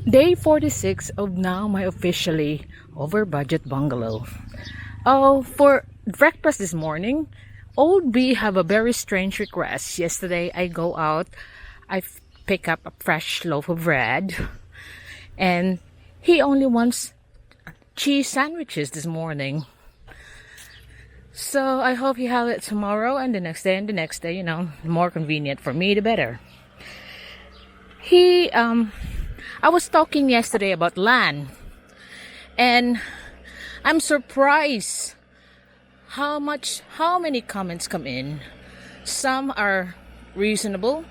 Day 46 of now my officially over budget bungalow. Oh, for breakfast this morning, old B have a very strange request. Yesterday I go out, pick up a fresh loaf of bread, and he only wants cheese sandwiches this morning. So I hope he have it tomorrow and the next day and the next day, the more convenient for me the better. I was talking yesterday about land, and I'm surprised how many comments come in. Some are reasonable,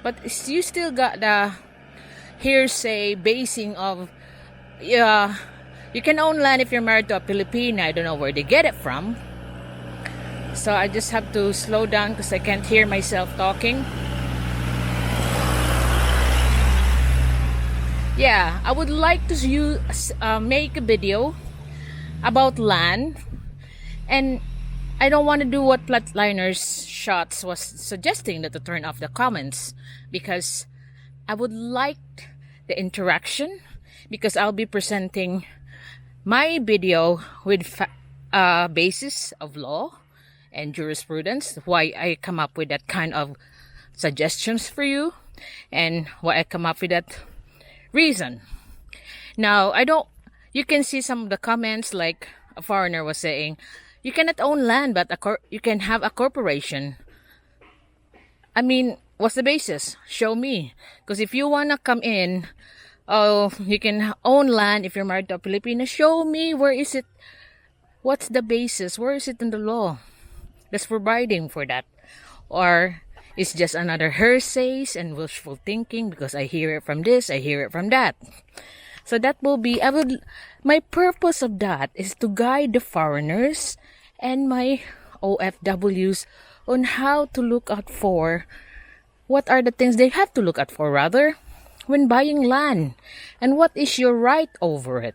but you still got the hearsay basing of, yeah, you can own land if you're married to a Filipino. I don't know where they get it from. So I just have to slow down because I can't hear myself talking. Yeah, I would like to make a video about land, and I don't want to do what Flatliners Shots was suggesting, that to turn off the comments, because I would like the interaction, because I'll be presenting my video with basis of law and jurisprudence, why I come up with that kind of suggestions for you, and why I come up with that reason. Now, you can see some of the comments, like a foreigner was saying, you cannot own land, but you can have a corporation. I mean, what's the basis? Show me. Because if you want to come in, oh, you can own land if you're married to a Filipino, show me where is it, what's the basis, where is it in the law that's providing for that? Or it's just another hearsays and wishful thinking, because I hear it from this, I hear it from that. So that will be, my purpose of that is to guide the foreigners and my OFWs on how to look out for, what are the things they have to look out for, rather, when buying land, and what is your right over it.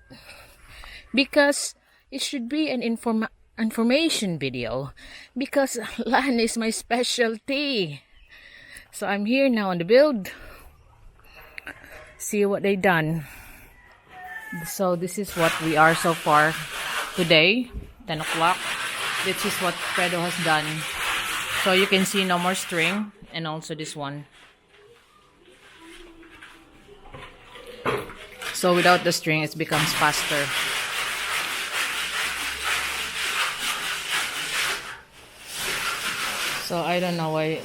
Because it should be an information video, because land is my specialty. So I'm here now on the build. See what they done. So this is what we are so far today, 10 o'clock. This is what Fredo has done. So you can see no more string, and also this one. So without the string, it becomes faster. So I don't know why.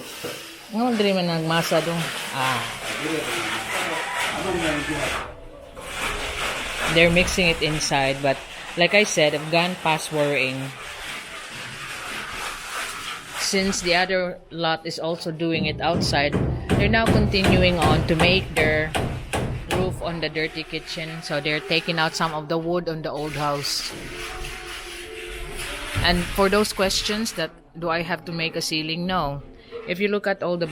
Ngayon din man nagmasa dong. They're mixing it inside, but like I said, I've gone past worrying. Since the other lot is also doing it outside, they're now continuing on to make their roof on the dirty kitchen. So they're taking out some of the wood on the old house. And for those questions that, do I have to make a ceiling? No. If you look at all the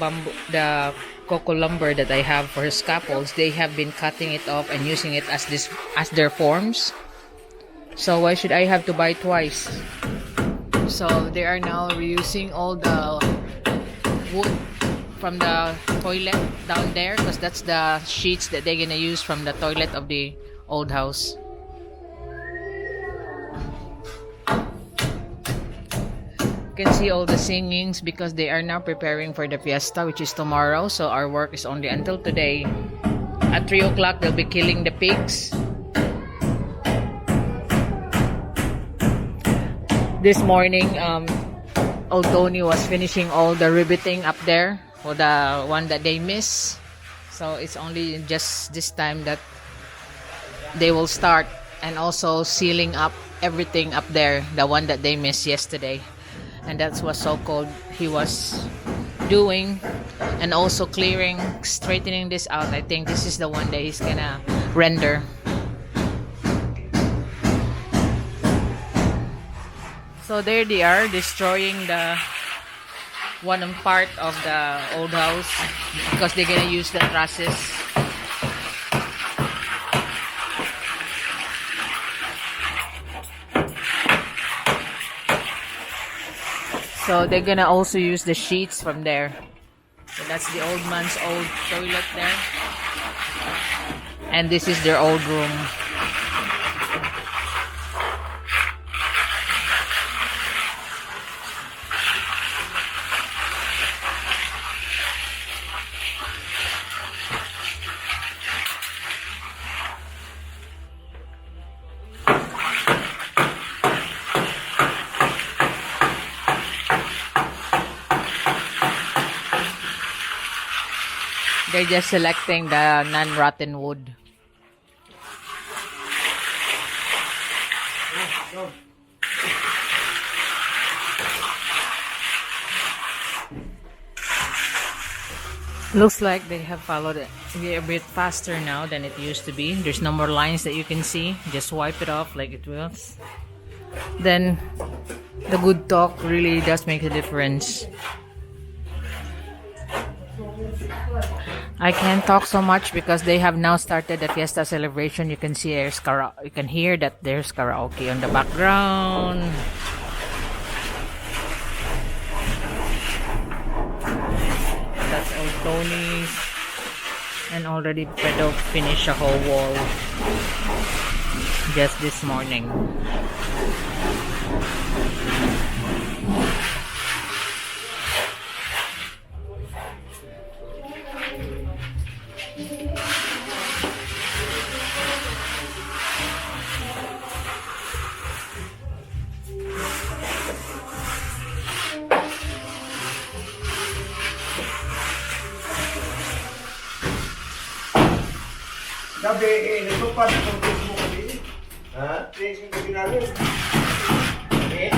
cocoa lumber that I have for scaffolds, they have been cutting it off and using it as their forms. So why should I have to buy twice? So they are now reusing all the wood from the toilet down there, because that's the sheets that they're gonna use from the toilet of the old house. You can see all the singings, because they are now preparing for the fiesta, which is tomorrow. So our work is only until today. At 3 o'clock, they'll be killing the pigs. This morning, old Tony was finishing all the riveting up there for the one that they miss. So it's only just this time that they will start, and also sealing up everything up there, the one that they missed yesterday. And that's what so-called he was doing, and also clearing, straightening this out. I think this is the one that he's gonna render. So there they are, destroying the one part of the old house, because they're gonna use the trusses. So they're gonna also use the sheets from there. So that's the old man's old toilet there. And this is their old room. They're just selecting the non-rotten wood. Looks like they have followed it a bit faster now than it used to be. There's no more lines that you can see. Just wipe it off like it was. Then the good talk really does make a difference. I can't talk so much because they have now started the fiesta celebration. You can see there's you can hear that there's karaoke on the background. That's old Tony's, and already Pedro finished a whole wall just this morning. Sabi, natupad ang Facebook ko din. Ha? Facebook ko ginagawa. Okay?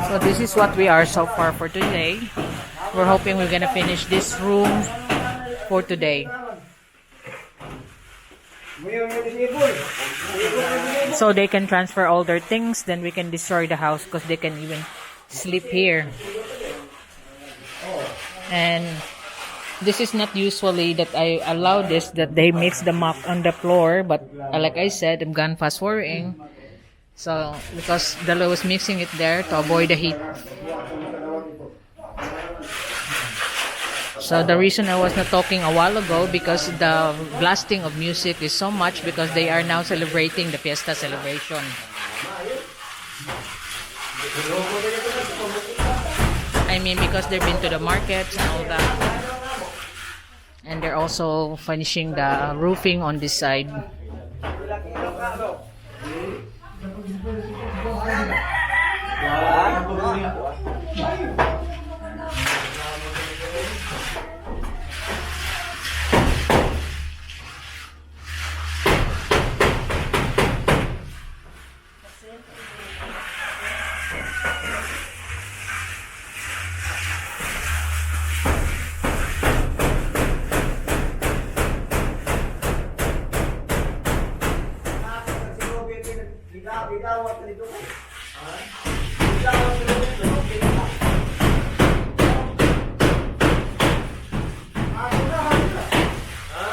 So this is what we are so far for today. We're hoping we're gonna finish this room for today. So they can transfer all their things, then we can destroy the house because they can even sleep here. And this is not usually that I allow this, that they mix the mop on the floor, but like I said, I'm gone fast forwarding. So because Dalo was mixing it there to avoid the heat. So the reason I was not talking a while ago, because the blasting of music is so much because they are now celebrating the fiesta celebration. I mean, because they've been to the markets and all that. And they're also finishing the roofing on this side.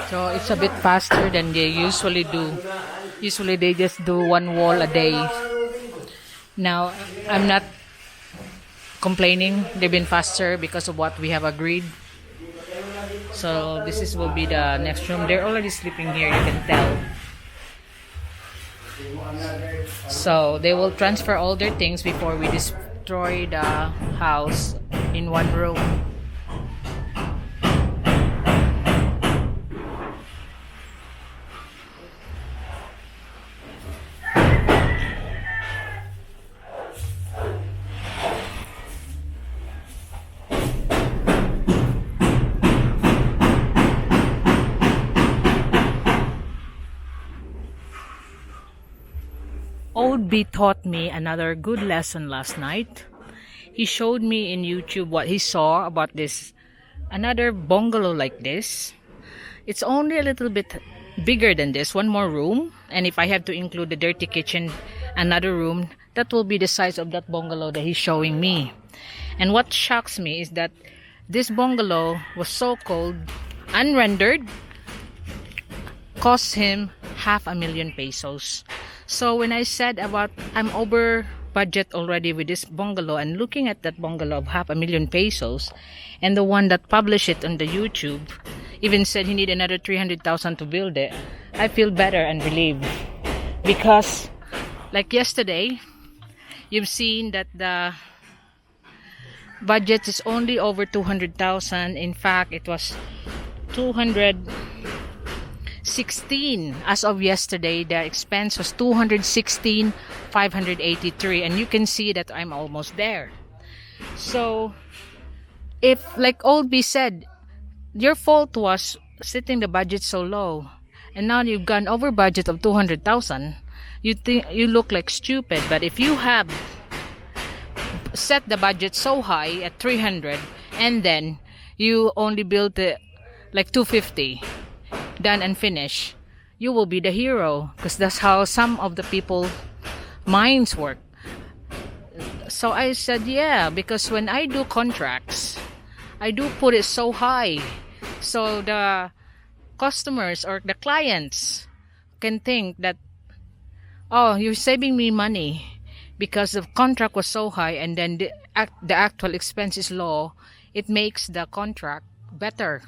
So it's a bit faster than they usually do. Usually they just do one wall a day. Now, I'm not complaining. They've been faster because of what we have agreed. So this will be the next room. They're already sleeping here, you can tell. So they will transfer all their things before we destroy the house in one room. Old B taught me another good lesson last night. He showed me in YouTube what he saw about this, another bungalow like this. It's only a little bit bigger than this, one more room. And if I have to include the dirty kitchen, another room, that will be the size of that bungalow that he's showing me. And what shocks me is that this bungalow was so cold, unrendered, cost him 500,000 pesos. So when I said about I'm over budget already with this bungalow, and looking at that bungalow of 500,000 pesos, and the one that published it on the YouTube even said he need another 300,000 to build it, I feel better and relieved. Because like yesterday, you've seen that the budget is only over 200,000. In fact, it was 216 as of yesterday. The expense was 216,583, and you can see that I'm almost there. So if, like Old B said, your fault was setting the budget so low, and now you've gone over budget of 200,000, you think you look like stupid. But if you have set the budget so high at 300 and then you only build it like 250, done and finished, you will be the hero, because that's how some of the people minds work. So I said, yeah, because when I do contracts, I do put it so high so the customers or the clients can think that, oh, you're saving me money because the contract was so high, and then the actual expense is low. It makes the contract better.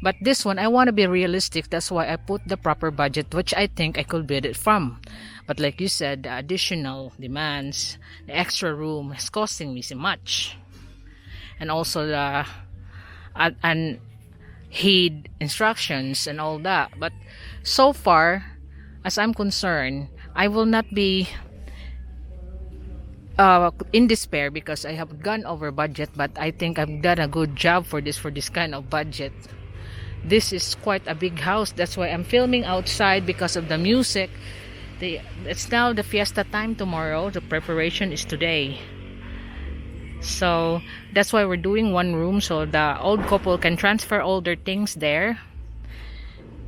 But this one, I want to be realistic. That's why I put the proper budget, which I think I could build it from. But like you said, the additional demands, the extra room is costing me so much. And also the and heed instructions and all that. But so far, as I'm concerned, I will not be in despair because I have gone over budget, but I think I've done a good job for this kind of budget. This is quite a big house. That's why I'm filming outside, because of the music. It's now the fiesta time tomorrow. The preparation is today. So that's why we're doing one room, so the old couple can transfer all their things there,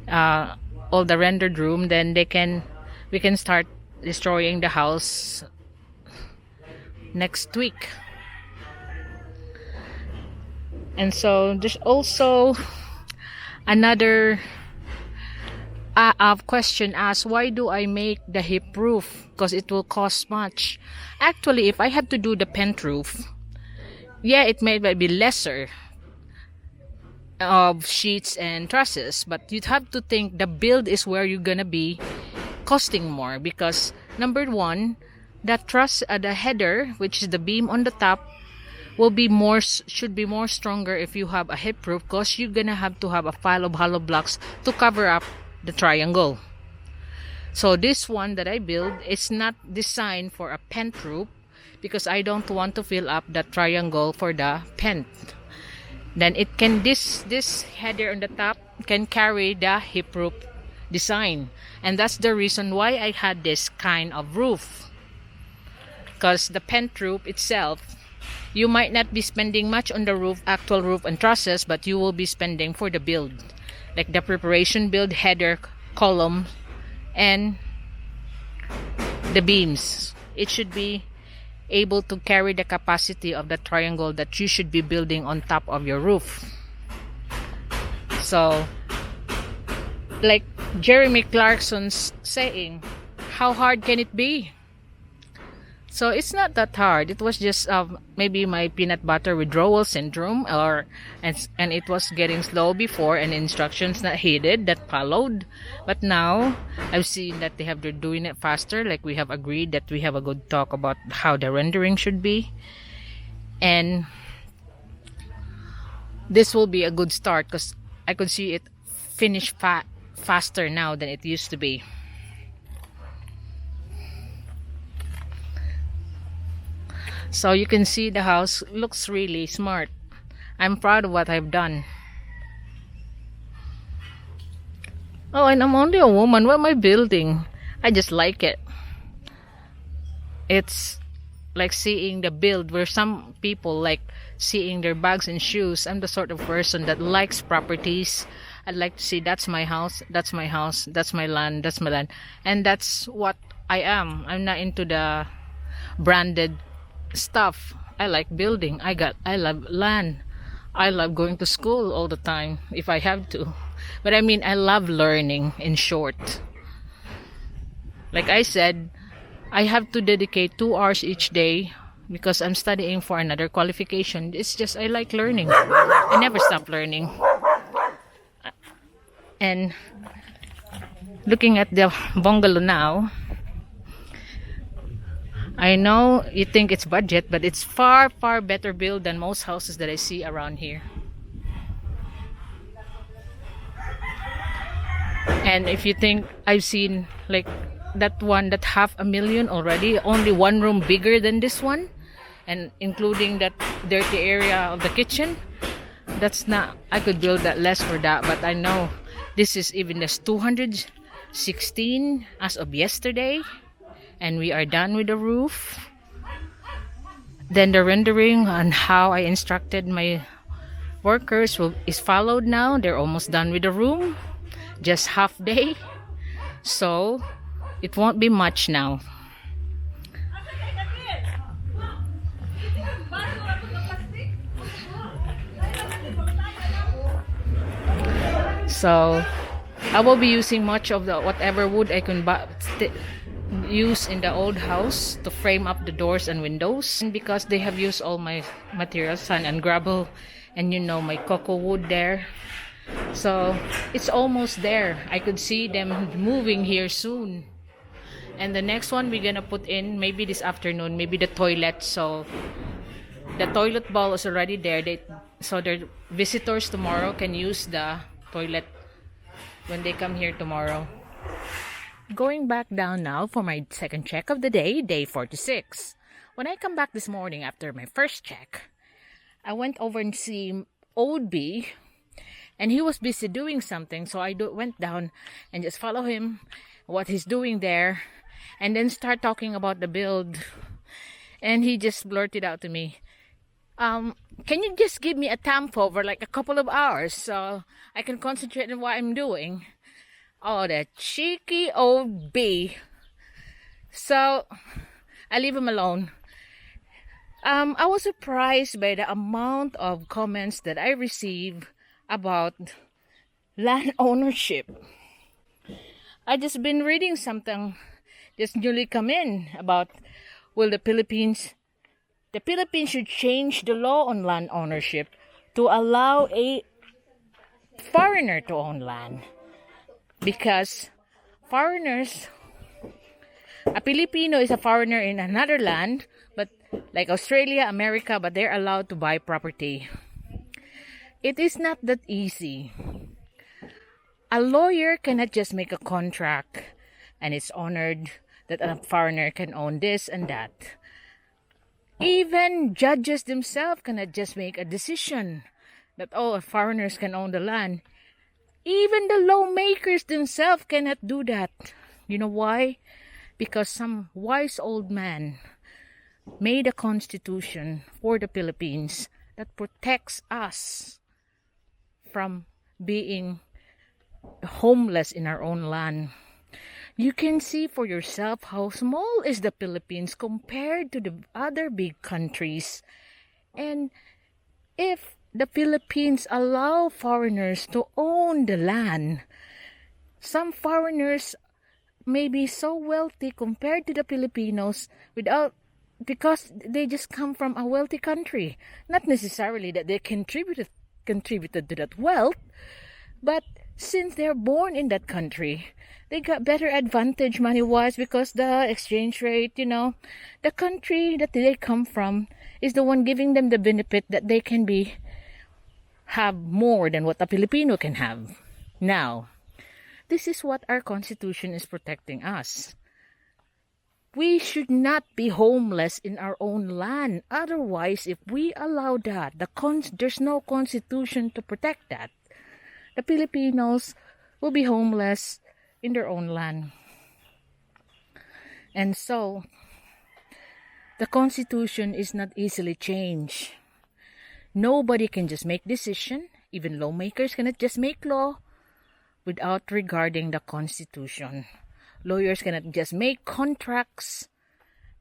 all the rendered room. Then we can start destroying the house next week. And so there's also another question asked, why do I make the hip roof? Because it will cost much. Actually, if I had to do the pent roof, yeah, it may be lesser of sheets and trusses, but you'd have to think the build is where you're gonna be costing more, because number one, that truss, the header, which is the beam on the top, should be more stronger if you have a hip roof, because you're gonna have to have a pile of hollow blocks to cover up the triangle. So this one that I build is not designed for a pent roof, because I don't want to fill up the triangle for the pent. Then it can, this header on the top can carry the hip roof design, and that's the reason why I had this kind of roof. Because the pent roof itself, you might not be spending much on the roof, actual roof and trusses, but you will be spending for the build, like the preparation build, header, column, and the beams. It should be able to carry the capacity of the triangle that you should be building on top of your roof. So, like Jeremy Clarkson's saying, how hard can it be? So it's not that hard. It was just maybe my peanut butter withdrawal syndrome, and it was getting slow before, and instructions not heeded that followed. But now I've seen that they're doing it faster. Like we have agreed that we have a good talk about how the rendering should be, and this will be a good start, because I could see it finish faster now than it used to be. So you can see the house looks really smart. I'm proud of what I've done. Oh, and I'm only a woman. What am I building? I just like it. It's like seeing the build, where some people like seeing their bags and shoes. I'm the sort of person that likes properties. I'd like to see, that's my house, that's my house, that's my land, that's my land. And that's what I am. I'm not into the branded stuff. I like building. I love land. I love going to school all the time if I have to. But I mean, I love learning, in short. Like I said, I have to dedicate 2 hours each day because I'm studying for another qualification. It's just I like learning. I never stop learning. And looking at the bungalow now, I know you think it's budget, but it's far, far better built than most houses that I see around here. And if you think I've seen like that one that $500,000 already, only one room bigger than this one, and including that dirty area of the kitchen, that's not, I could build that less for that, but I know this is even just 216 as of yesterday, and we are done with the roof. Then the rendering on how I instructed my workers is followed now. They're almost done with the room, just half day, so it won't be much now. So I will be using much of the whatever wood I can use in the old house to frame up the doors and windows. And because they have used all my materials, sand and gravel, and you know my cocoa wood there, so it's almost there. I could see them moving here soon. And the next one we're gonna put in maybe this afternoon, maybe the toilet. So the toilet bowl is already there. So their visitors tomorrow can use the toilet when they come here tomorrow. Going back down now for my second check of the day, day 46. When I come back this morning after my first check, I went over and see Old B, and he was busy doing something, so I went down and just follow him, what he's doing there, and then start talking about the build. And he just blurted out to me, can you just give me a time for like a couple of hours so I can concentrate on what I'm doing? Oh, that cheeky old B. So I leave him alone. I was surprised by the amount of comments that I received about land ownership. I just been reading something just newly come in about will the Philippines should change the law on land ownership to allow a foreigner to own land, because foreigners, a Filipino is a foreigner in another land, but like Australia, America, but they're allowed to buy property. It is not that easy. A lawyer cannot just make a contract and it's honored that a foreigner can own this and that. Even judges themselves cannot just make a decision that, oh, foreigners can own the land. Even the lawmakers themselves cannot do that. You know why? Because some wise old man made a constitution for the Philippines that protects us from being homeless in our own land. You can see for yourself how small is the Philippines compared to the other big countries. And if the Philippines allow foreigners to own the land, some foreigners may be so wealthy compared to the Filipinos because they just come from a wealthy country. Not necessarily that they contributed to that wealth, but since they're born in that country, they got better advantage money-wise because the exchange rate, the country that they come from is the one giving them the benefit that they can have more than what a Filipino can have. Now, this is what our Constitution is protecting us. We should not be homeless in our own land. Otherwise, if we allow that, there's no Constitution to protect that. The Filipinos will be homeless in their own land. And so, the Constitution is not easily changed. Nobody can just make decision. Even lawmakers cannot just make law without regarding the Constitution. Lawyers cannot just make contracts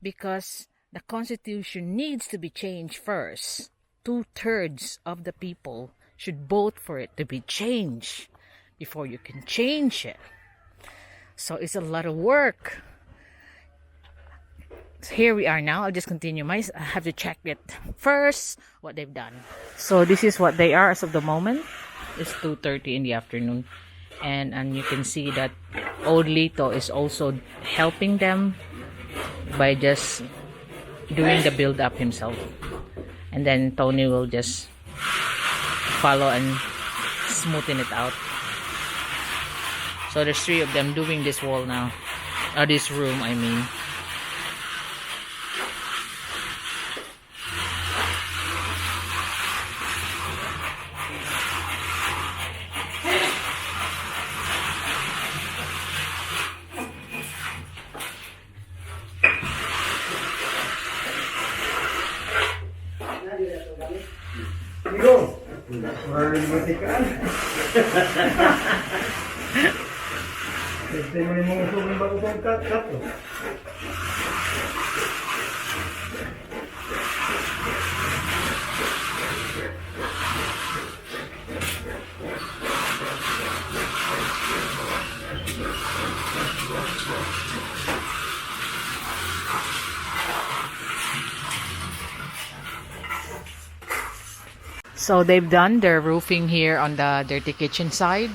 because the Constitution needs to be changed first. 2/3 of the people should vote for it to be changed before you can change it. So it's a lot of work. here we are now. I'll just continue. I have to check it first what they've done. So this is what they are as of the moment. It's 2:30 in the afternoon, and you can see that old Lito is also helping them by just doing the build up himself, and then Tony will just follow and smoothen it out. So there's 3 of them doing this wall now, or this room I mean. Amigo, maraming matikaan. Este mo yung mga sobrang bago pang cut. So they've done their roofing here on the dirty kitchen side.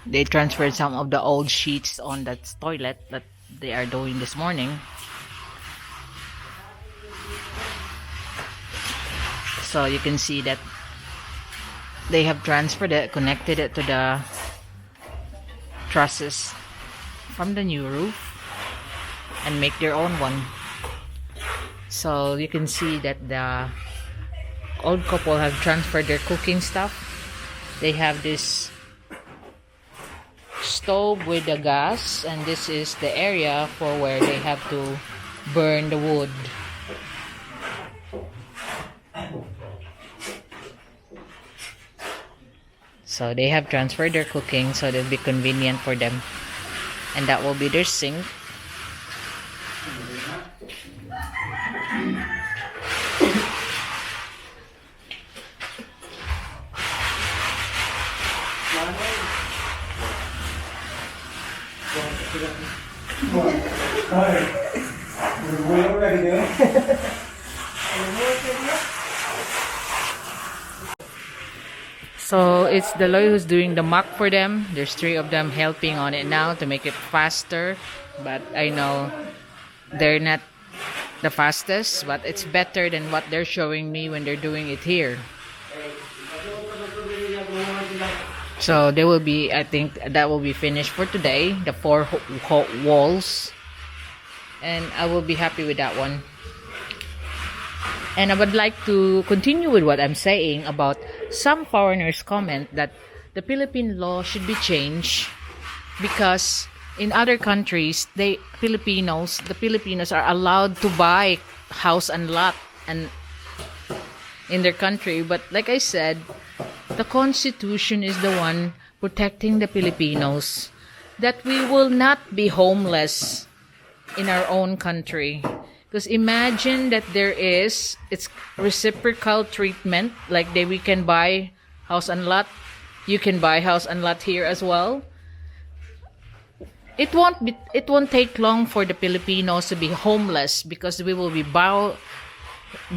They transferred some of the old sheets on that toilet that they are doing this morning. So you can see that they have transferred it, connected it to the trusses from the new roof and make their own one. So you can see that the old couple have transferred their cooking stuff. They have this stove with the gas, and this is the area for where they have to burn the wood. So they have transferred their cooking so it'll be convenient for them, and that will be their sink. So it's the lawyer who's doing the mock for them. There's 3 of them helping on it now to make it faster, but I know they're not the fastest, but it's better than what they're showing me when they're doing it here. So they will be, I think that will be finished for today, the 4 walls, and I will be happy with that one. And I would like to continue with what I'm saying about some foreigners comment that the Philippine law should be changed because in other countries, the Filipinos are allowed to buy house and lot and in their country. But like I said, the Constitution is the one protecting the Filipinos, that we will not be homeless in our own country. Because imagine that it's reciprocal treatment, like we can buy house and lot, you can buy house and lot here as well. It won't take long for the Filipinos to be homeless because we will be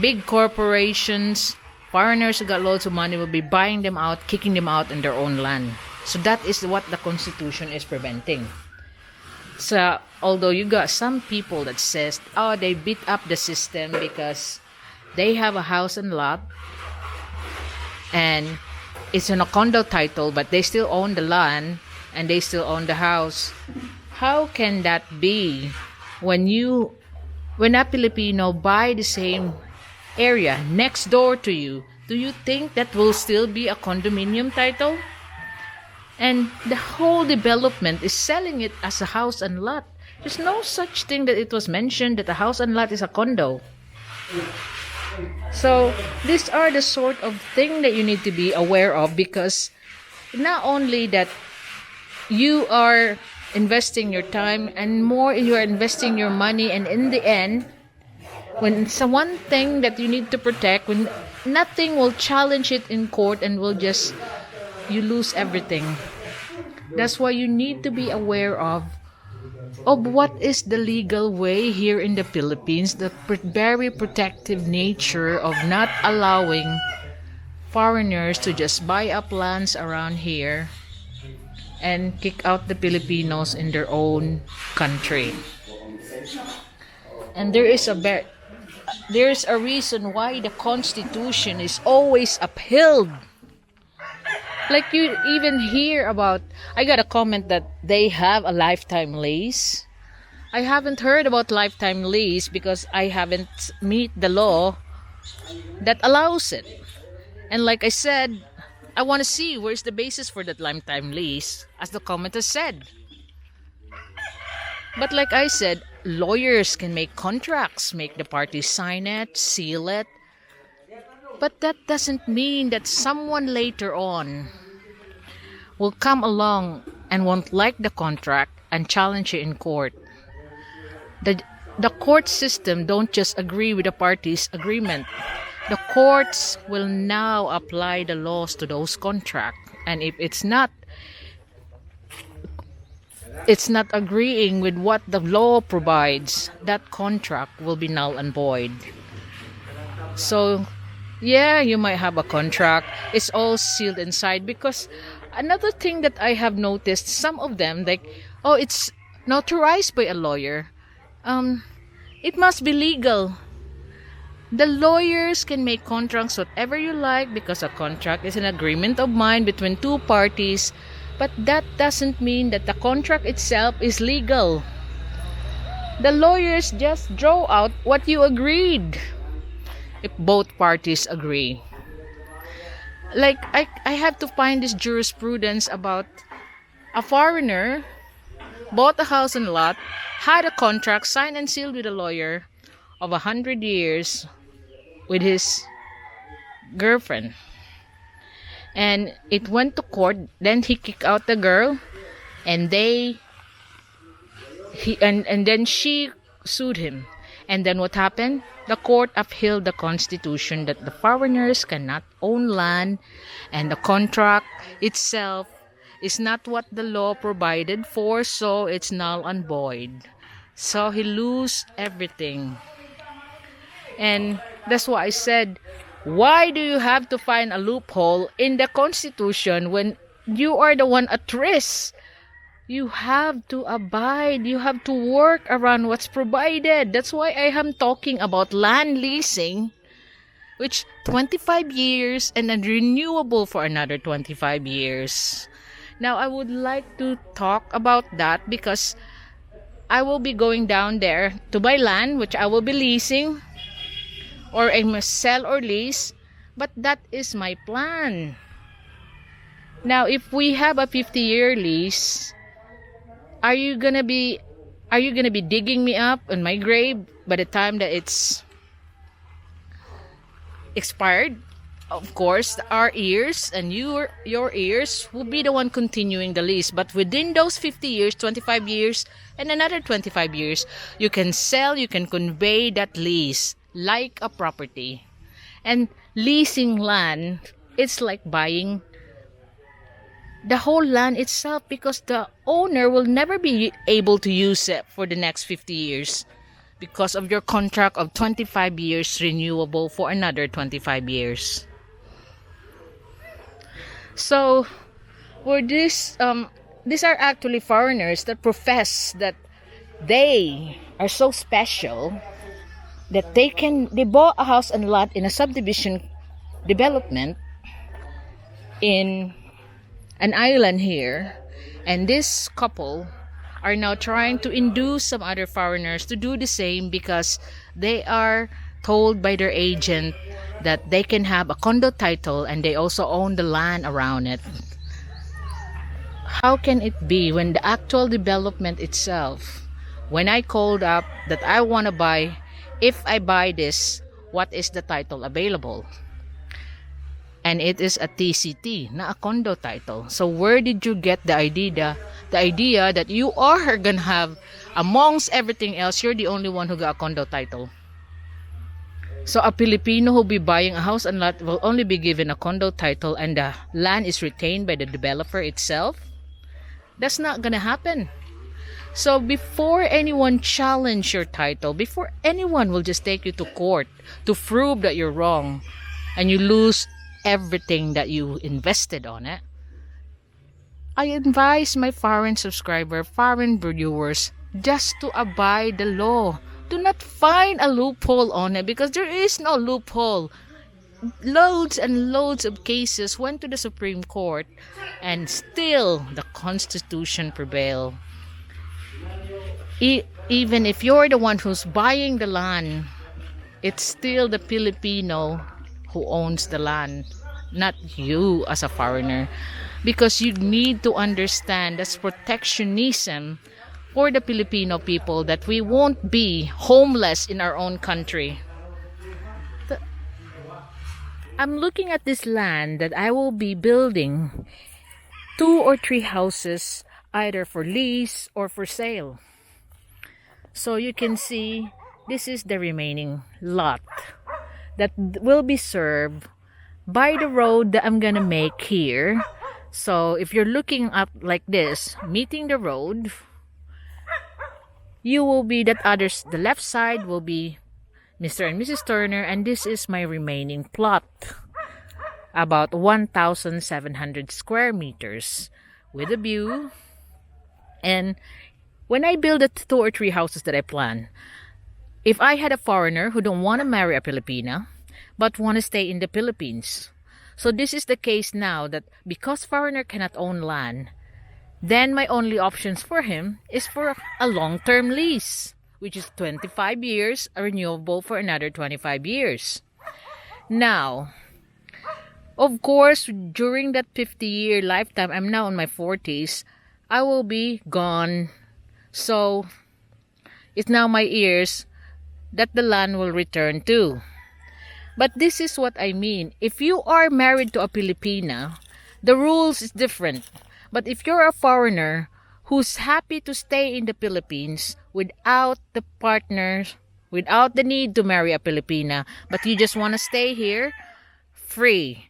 big corporations, foreigners who got loads of money will be buying them out, kicking them out in their own land. So that is what the Constitution is preventing. So although you got some people that says, oh, they beat up the system because they have a house and lot and it's in a condo title, but they still own the land and they still own the house. How can that be when a Filipino buy the same area next door to you? Do you think that will still be a condominium title? And the whole development is selling it as a house and lot. There's no such thing that it was mentioned that a house and lot is a condo. So these are the sort of thing that you need to be aware of, because not only that you are investing your time and more you are investing your money, and in the end, when it's one thing that you need to protect, when nothing will challenge it in court and you lose everything. That's why you need to be aware of of what is the legal way here in the Philippines, the very protective nature of not allowing foreigners to just buy up lands around here and kick out the Filipinos in their own country. And there's a reason why the Constitution is always upheld. Like you even hear about, I got a comment that they have a lifetime lease. I haven't heard about lifetime lease because I haven't meet the law that allows it. And like I said, I want to see where's the basis for that lifetime lease, as the commenter said. But like I said, lawyers can make contracts, make the parties sign it, seal it. But that doesn't mean that someone later on will come along and won't like the contract and challenge it in court. The court system don't just agree with the parties' agreement. The courts will now apply the laws to those contracts. And if it's not agreeing with what the law provides, that contract will be null and void. So, yeah, you might have a contract. It's all sealed inside. Because another thing that I have noticed, some of them, like, oh, it's notarized by a lawyer. It must be legal. The lawyers can make contracts whatever you like because a contract is an agreement of mind between two parties. But that doesn't mean that the contract itself is legal. The lawyers just draw out what you agreed, if both parties agree. Like, I have to find this jurisprudence about a foreigner bought a house and lot, had a contract signed and sealed with a lawyer of 100 years with his girlfriend. And it went to court. Then he kicked out the girl, and then she sued him. And then what happened? The court upheld the Constitution that the foreigners cannot own land, and the contract itself is not what the law provided for, so it's null and void. So he lose everything. And that's why I said, why do you have to find a loophole in the Constitution when you are the one at risk? You have to abide. You have to work around what's provided. That's why I am talking about land leasing, which 25 years and then renewable for another 25 years. Now, I would like to talk about that because I will be going down there to buy land, which I will be leasing, or I must sell or lease, but that is my plan. Now, if we have a 50-year lease, are you gonna be digging me up in my grave by the time that it's expired? Of course, our ears and your ears will be the one continuing the lease. But within those 50 years, 25 years, and another 25 years, you can sell, you can convey that lease like a property. And leasing land, it's like buying the whole land itself, because the owner will never be able to use it for the next 50 years because of your contract of 25 years renewable for another 25 years. So, for these are actually foreigners that profess that they are so special that they bought a house and lot in a subdivision development in an island here, and this couple are now trying to induce some other foreigners to do the same because they are told by their agent that they can have a condo title and they also own the land around it. How can it be when the actual development itself, when I called up that I want to buy, if I buy this, what is the title available? And it is a TCT, not a condo title. So where did you get the idea that you are gonna have, amongst everything else, you're the only one who got a condo title? So a Filipino who be buying a house and lot will only be given a condo title and the land is retained by the developer itself? That's not gonna happen. So before anyone challenge your title, before anyone will just take you to court to prove that you're wrong and you lose everything that you invested on it, I advise my foreign subscriber, foreign viewers, just to abide the law. Do not find a loophole on it, because there is no loophole. Loads and loads of cases went to the Supreme Court and still the Constitution prevailed. Even if you're the one who's buying the land, it's still the Filipino who owns the land, not you as a foreigner. Because you need to understand that's protectionism for the Filipino people, that we won't be homeless in our own country. I'm looking at this land that I will be building 2 or 3 houses, either for lease or for sale. So you can see this is the remaining lot that will be served by the road that I'm gonna make here. So if you're looking up like this, meeting the road, you will be that others, the left side will be Mr. and Mrs. Turner, and this is my remaining plot, about 1,700 square meters with a view. And when I build the 2 or 3 houses that I plan, if I had a foreigner who don't want to marry a Filipina but want to stay in the Philippines, so this is the case now, that because foreigner cannot own land, then my only options for him is for a long-term lease, which is 25 years, renewable for another 25 years. Now, of course, during that 50-year lifetime, I'm now in my 40s, I will be gone. So, it's now my years that the land will return to. But this is what I mean. If you are married to a Filipina, the rules is different. But if you're a foreigner who's happy to stay in the Philippines without the partners, without the need to marry a Filipina, but you just want to stay here, free.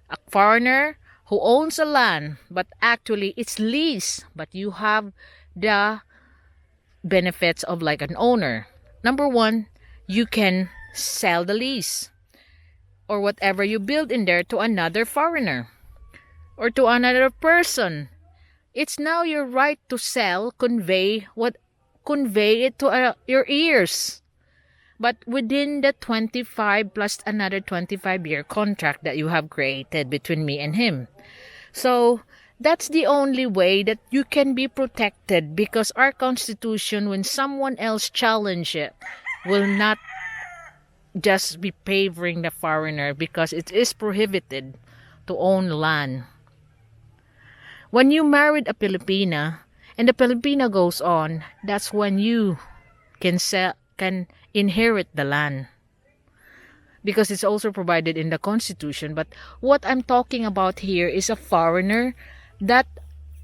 A foreigner who owns a land, but actually it's lease, but you have the benefits of like an owner. Number 1, you can sell the lease or whatever you build in there to another foreigner or to another person. It's now your right to sell, convey it to your ears. But within the 25 plus another 25-year contract that you have created between me and him. So that's the only way that you can be protected, because our Constitution, when someone else challenge it, will not just be favoring the foreigner, because it is prohibited to own land. When you married a Filipina and the Filipina goes on, that's when you can inherit the land, because it's also provided in the Constitution. But what I'm talking about here is a foreigner that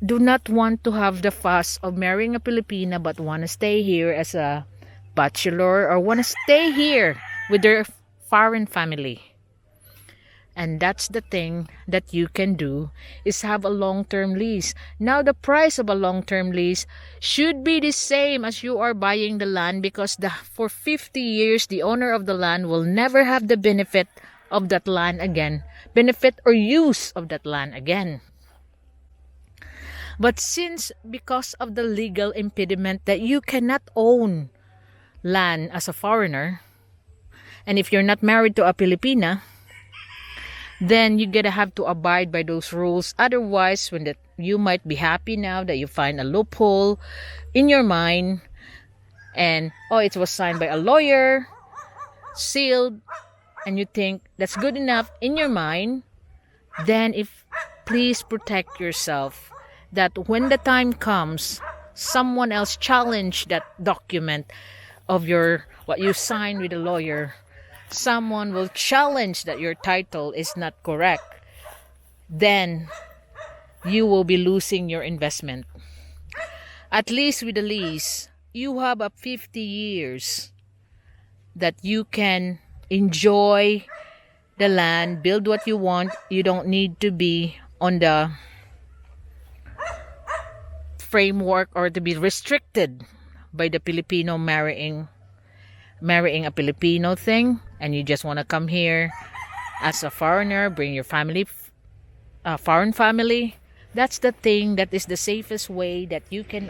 do not want to have the fuss of marrying a Filipina but want to stay here as a bachelor or want to stay here with their foreign family. And that's the thing that you can do, is have a long-term lease. Now the price of a long-term lease should be the same as you are buying the land, because for 50 years the owner of the land will never have the benefit of that land again, benefit or use of that land again. But because of the legal impediment that you cannot own land as a foreigner, and if you're not married to a Filipina, then you're gonna have to abide by those rules. Otherwise, you might be happy now that you find a loophole in your mind, and it was signed by a lawyer, sealed, and you think that's good enough in your mind. Then please protect yourself, that when the time comes, someone else challenge that document of what you signed with a lawyer. Someone will challenge that your title is not correct, then you will be losing your investment. At least with the lease, you have 50 years that you can enjoy the land, build what you want. You don't need to be on the framework or to be restricted by the Filipino marrying a Filipino thing, and you just want to come here as a foreigner, bring your family, foreign family. That's the thing that is the safest way that you can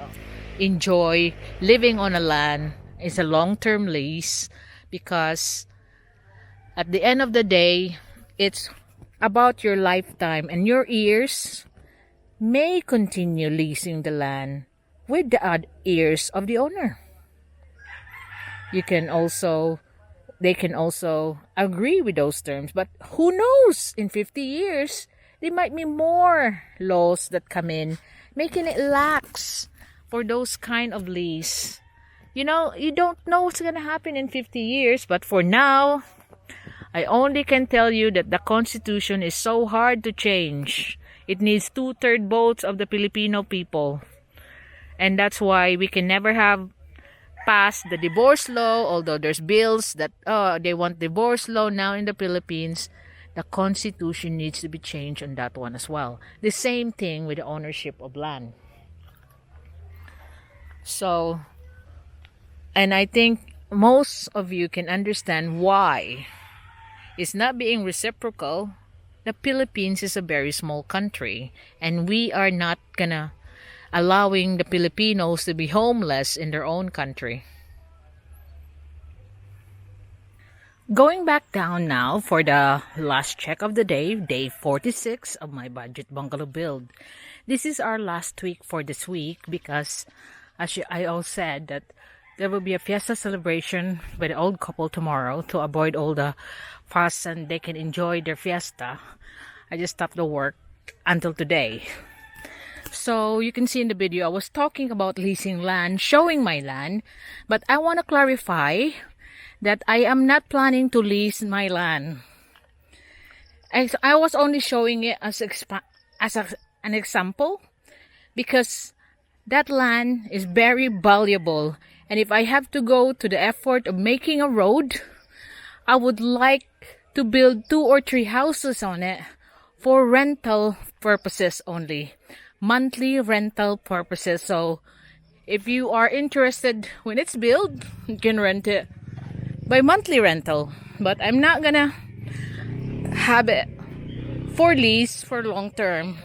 enjoy living on a land is a long-term lease, because at the end of the day, it's about your lifetime, and your heirs may continue leasing the land with the heirs of the owner. They can also agree with those terms, but who knows, in 50 years there might be more laws that come in making it lax for those kind of lease. You don't know what's gonna happen in 50 years, but for now, I only can tell you that the Constitution is so hard to change. It needs 2/3 votes of the Filipino people. And that's why we can never have passed the divorce law, although there's bills that they want divorce law now in the Philippines. The Constitution needs to be changed on that one as well. The same thing with the ownership of land. So, and I think most of you can understand why it's not being reciprocal. The Philippines is a very small country, and we are not gonna allowing the Filipinos to be homeless in their own country. Going back down now for the last check of the day, day 46 of my budget bungalow build. This is our last week for this week because, as I all said, that there will be a fiesta celebration by the old couple tomorrow to avoid all the fuss and they can enjoy their fiesta. I just stopped the work until today. So you can see in the video, I was talking about leasing land, showing my land, but I want to clarify that I am not planning to lease my land. I was only showing it as an example because that land is very valuable. And if I have to go to the effort of making a road, I would like to build 2 or 3 houses on it for rental purposes only. Monthly rental purposes. So if you are interested when it's built, you can rent it by monthly rental. But I'm not gonna have it for lease for long term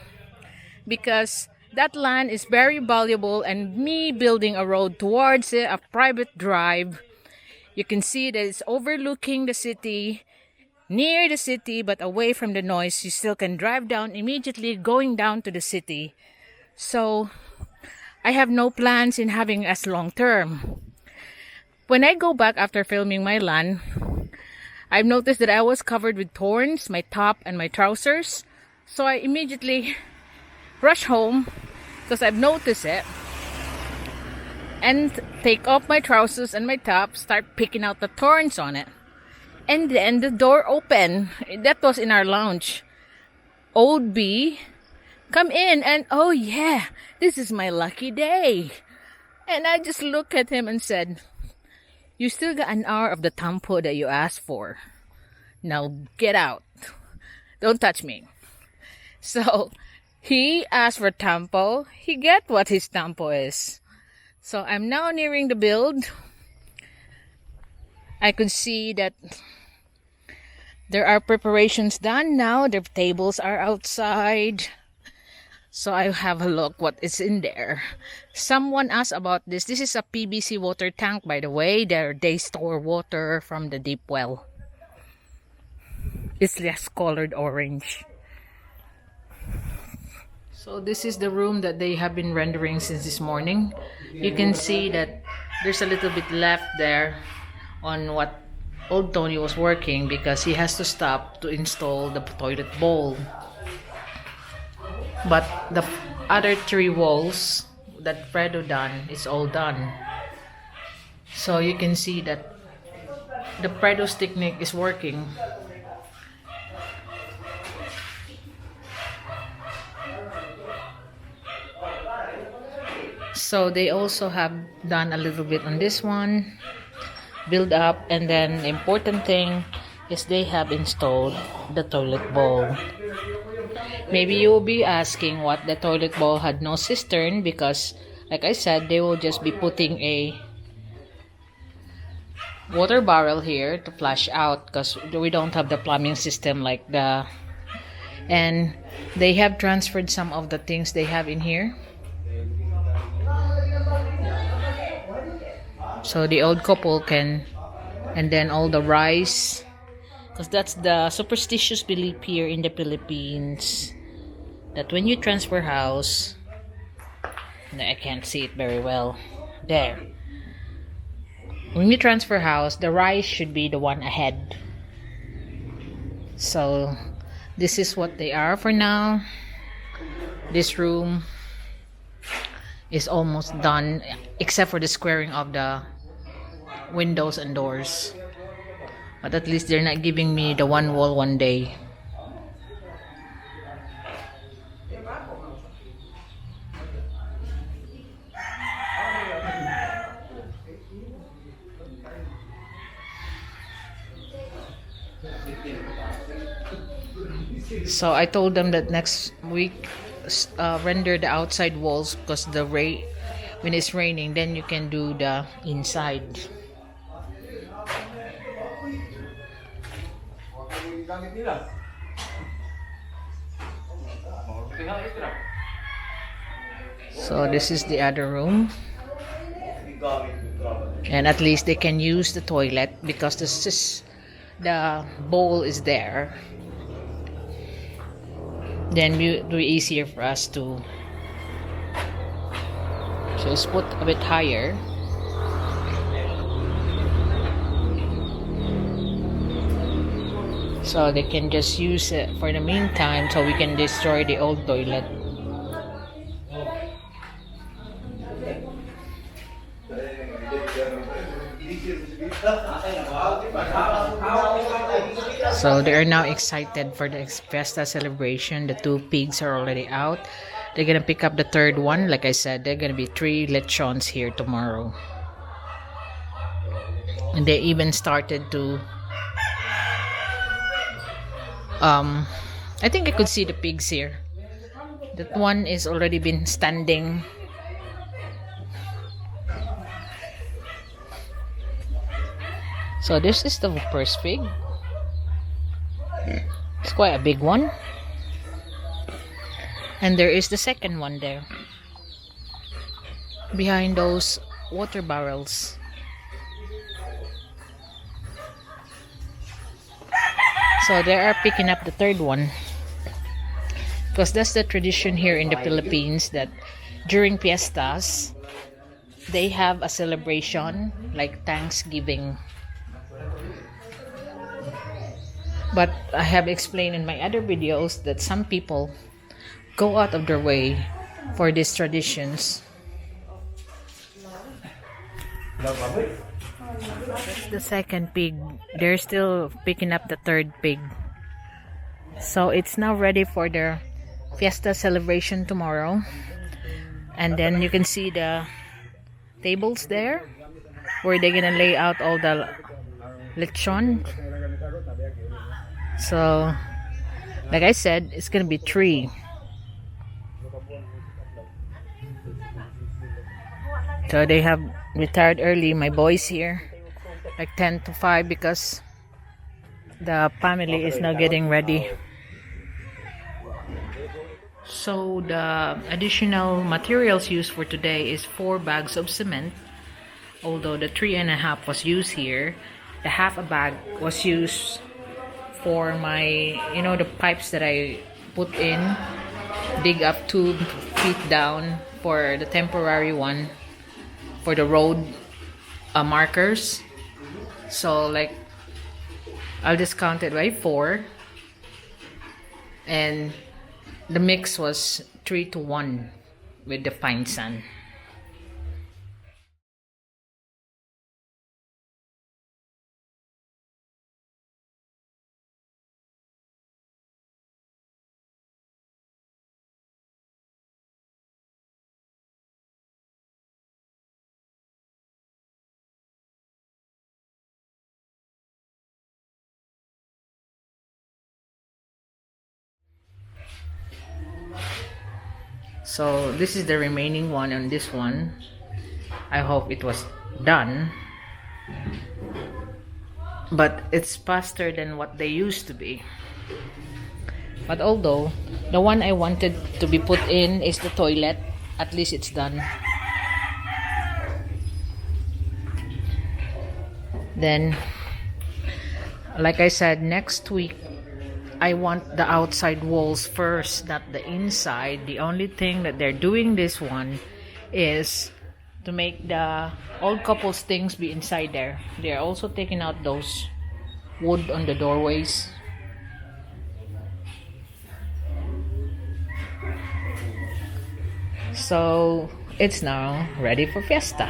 because that land is very valuable, and me building a road towards it, a private drive, you can see that it's overlooking the city, near the city but away from the noise. You still can drive down immediately going down to the city. So I have no plans in having as long term. When I go back after filming my land, I've noticed that I was covered with thorns, my top and my trousers. So I immediately rush home because I've noticed it and take off my trousers and my top, start picking out the thorns on it. And then the door opened. That was in our lounge. Old B come in and, oh yeah, this is my lucky day. And I just looked at him and said, you still got an hour of the tampo that you asked for. Now get out. Don't touch me. So he asked for tampo. He get what his tampo is. So I'm now nearing the build. I could see that there are preparations done now. The tables are outside. So I have a look what is in there. Someone asked about this. This is a PVC water tank, by the way. They store water from the deep well. It's less colored orange. So this is the room that they have been rendering since this morning. You can see that there's a little bit left there on what old Tony was working because he has to stop to install the toilet bowl. But the other 3 walls that Fredo done is all done. So you can see that the Fredo's technique is working. So they also have done a little bit on this one, build up, and then the important thing is they have installed the toilet bowl. Maybe you will be asking what the toilet bowl had no cistern, because like I said, they will just be putting a water barrel here to flush out, because we don't have the plumbing system like the, and they have transferred some of the things they have in here, so the old couple can, and then all the rice, because that's the superstitious belief here in the Philippines, that when you transfer house, I can't see it very well there, when you transfer house, the rice should be the one ahead. So this is what they are for now. This room is almost done, except for the squaring of the windows and doors, but at least they're not giving me the one wall one day. So I told them that next week, render the outside walls, because the rain, when it's raining, then you can do the inside. So this is the other room, and at least they can use the toilet, because this is, the bowl is there, then it will be easier for us to, so let's put a bit higher. So they can just use it for the meantime, so we can destroy the old toilet. So they are now excited for the Fiesta celebration. The 2 pigs are already out. They're gonna pick up the 3rd one. Like I said, they're gonna be 3 lechons here tomorrow. And they even started to, I think I could see the pigs here. That one is already been standing. So this is the first pig. It's quite a big one. And there is the second one there, behind those water barrels. So they are picking up the 3rd one, because that's the tradition here in the Philippines, that during fiestas they have a celebration like Thanksgiving. But I have explained in my other videos that some people go out of their way for these traditions. That's the second pig. They're still picking up the 3rd pig. So it's now ready for their fiesta celebration tomorrow. And then you can see the tables there, where they're gonna lay out all the lechon. So like I said, it's gonna be 3. So they have retired early, my boys here, like 10 to 5, because the family is now getting ready. So the additional materials used for today is 4 bags of cement, although the 3.5 was used here. The half a bag was used for my, the pipes that I put in, dig up 2 feet down for the temporary one, for the road markers. So like, I'll just count it by 4, and the mix was 3-to-1 with the fine sand. So this is the remaining one on this one. I hope it was done, but it's faster than what they used to be. But although the one I wanted to be put in is the toilet, at least it's done. Then, like I said, next week I want the outside walls first, not the inside. The only thing that they're doing this one is to make the old couple's things be inside there. They're also taking out those wood on the doorways. So it's now ready for fiesta.